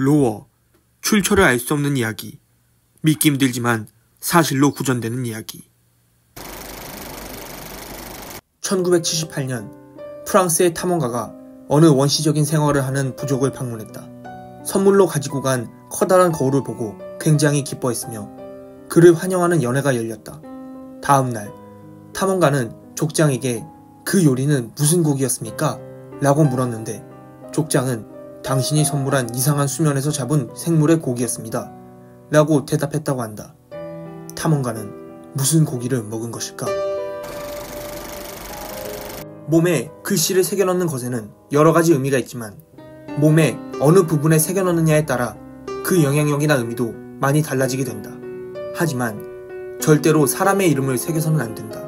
로어, 출처를 알 수 없는 이야기, 믿기 힘들지만 사실로 구전되는 이야기. 1978년 프랑스의 탐험가가 어느 원시적인 생활을 하는 부족을 방문했다. 선물로 가지고 간 커다란 거울을 보고 굉장히 기뻐했으며 그를 환영하는 연회가 열렸다. 다음날 탐험가는 족장에게 그 요리는 무슨 고기였습니까? 라고 물었는데 족장은 당신이 선물한 이상한 수면에서 잡은 생물의 고기였습니다. 라고 대답했다고 한다. 탐험가는 무슨 고기를 먹은 것일까? 몸에 글씨를 새겨넣는 것에는 여러 가지 의미가 있지만 몸의 어느 부분에 새겨넣느냐에 따라 그 영향력이나 의미도 많이 달라지게 된다. 하지만 절대로 사람의 이름을 새겨서는 안 된다.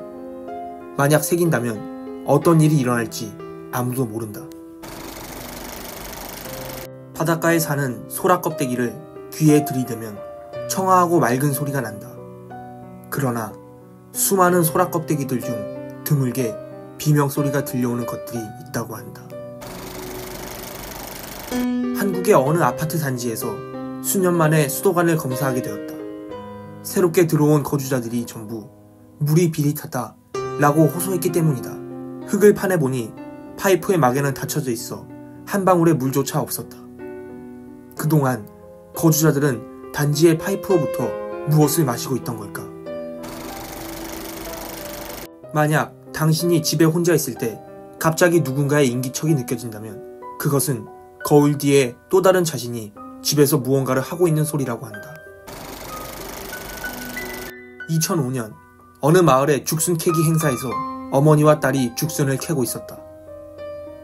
만약 새긴다면 어떤 일이 일어날지 아무도 모른다. 바닷가에 사는 소라 껍데기를 귀에 들이대면 청아하고 맑은 소리가 난다. 그러나 수많은 소라 껍데기들 중 드물게 비명소리가 들려오는 것들이 있다고 한다. 한국의 어느 아파트 단지에서 수년 만에 수도관을 검사하게 되었다. 새롭게 들어온 거주자들이 전부 물이 비릿하다 라고 호소했기 때문이다. 흙을 파내보니 파이프의 막에는 닫혀져 있어 한 방울의 물조차 없었다. 그동안 거주자들은 단지의 파이프로부터 무엇을 마시고 있던 걸까? 만약 당신이 집에 혼자 있을 때 갑자기 누군가의 인기척이 느껴진다면 그것은 거울 뒤에 또 다른 자신이 집에서 무언가를 하고 있는 소리라고 한다. 2005년 어느 마을의 죽순 캐기 행사에서 어머니와 딸이 죽순을 캐고 있었다.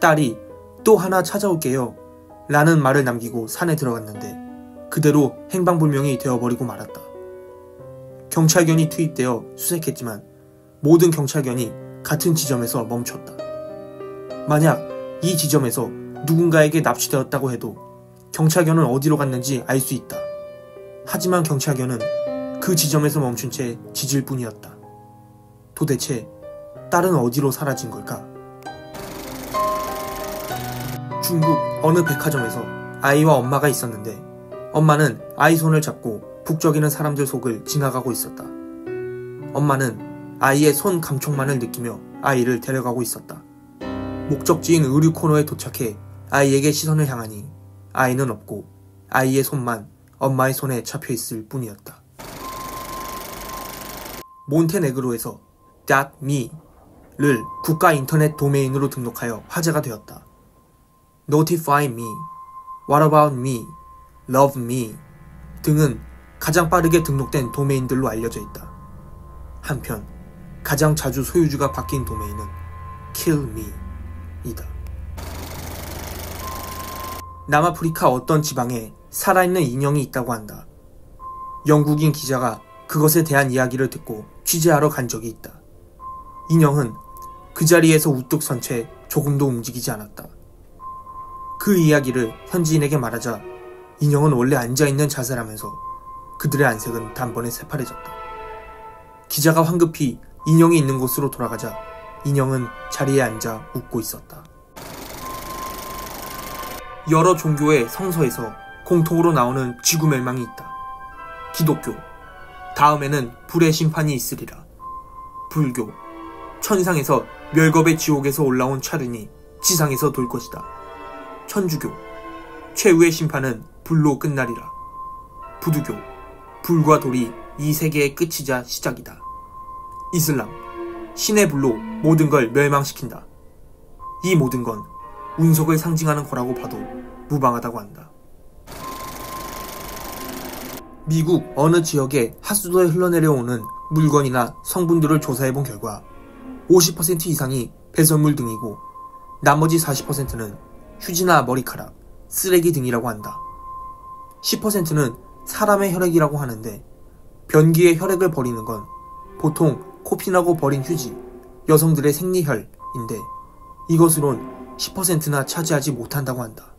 딸이 또 하나 찾아올게요 라는 말을 남기고 산에 들어갔는데 그대로 행방불명이 되어버리고 말았다. 경찰견이 투입되어 수색했지만 모든 경찰견이 같은 지점에서 멈췄다. 만약 이 지점에서 누군가에게 납치되었다고 해도 경찰견은 어디로 갔는지 알 수 있다. 하지만 경찰견은 그 지점에서 멈춘 채 짖을 뿐이었다. 도대체 딸은 어디로 사라진 걸까? 중국 어느 백화점에서 아이와 엄마가 있었는데 엄마는 아이 손을 잡고 북적이는 사람들 속을 지나가고 있었다. 엄마는 아이의 손 감촉만을 느끼며 아이를 데려가고 있었다. 목적지인 의류 코너에 도착해 아이에게 시선을 향하니 아이는 없고 아이의 손만 엄마의 손에 잡혀있을 뿐이었다. 몬테네그로에서 .me를 국가 인터넷 도메인으로 등록하여 화제가 되었다. Notify me, What about me, Love me 등은 가장 빠르게 등록된 도메인들로 알려져 있다. 한편 가장 자주 소유주가 바뀐 도메인은 Kill me이다. 남아프리카 어떤 지방에 살아있는 인형이 있다고 한다. 영국인 기자가 그것에 대한 이야기를 듣고 취재하러 간 적이 있다. 인형은 그 자리에서 우뚝 선 채 조금도 움직이지 않았다. 그 이야기를 현지인에게 말하자 인형은 원래 앉아있는 자세라면서 그들의 안색은 단번에 새파래졌다. 기자가 황급히 인형이 있는 곳으로 돌아가자 인형은 자리에 앉아 웃고 있었다. 여러 종교의 성서에서 공통으로 나오는 지구 멸망이 있다. 기독교, 다음에는 불의 심판이 있으리라. 불교, 천상에서 멸겁의 지옥에서 올라온 차륜이 지상에서 돌 것이다. 천주교, 최후의 심판은 불로 끝나리라. 부두교, 불과 돌이 이 세계의 끝이자 시작이다. 이슬람, 신의 불로 모든 걸 멸망시킨다. 이 모든 건 운석을 상징하는 거라고 봐도 무방하다고 한다. 미국 어느 지역의 하수도에 흘러내려오는 물건이나 성분들을 조사해본 결과 50% 이상이 배설물 등이고 나머지 40%는 휴지나 머리카락, 쓰레기 등이라고 한다. 10%는 사람의 혈액이라고 하는데 변기에 혈액을 버리는 건 보통 코피나고 버린 휴지, 여성들의 생리혈인데 이것으론 10%나 차지하지 못한다고 한다.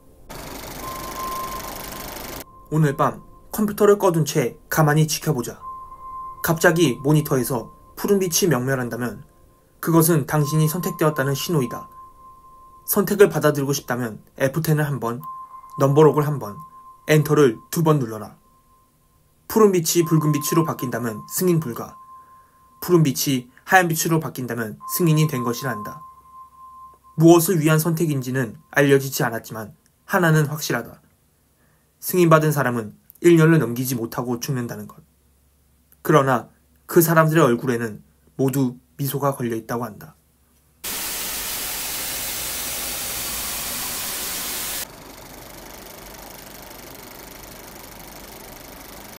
오늘 밤 컴퓨터를 꺼둔 채 가만히 지켜보자. 갑자기 모니터에서 푸른빛이 명멸한다면 그것은 당신이 선택되었다는 신호이다. 선택을 받아들이고 싶다면 F10을 한번, 넘버록을 한번, 엔터를 2번 눌러라. 푸른 빛이 붉은 빛으로 바뀐다면 승인 불가. 푸른 빛이 하얀 빛으로 바뀐다면 승인이 된 것이라 한다. 무엇을 위한 선택인지는 알려지지 않았지만 하나는 확실하다. 승인받은 사람은 1년을 넘기지 못하고 죽는다는 것. 그러나 그 사람들의 얼굴에는 모두 미소가 걸려 있다고 한다.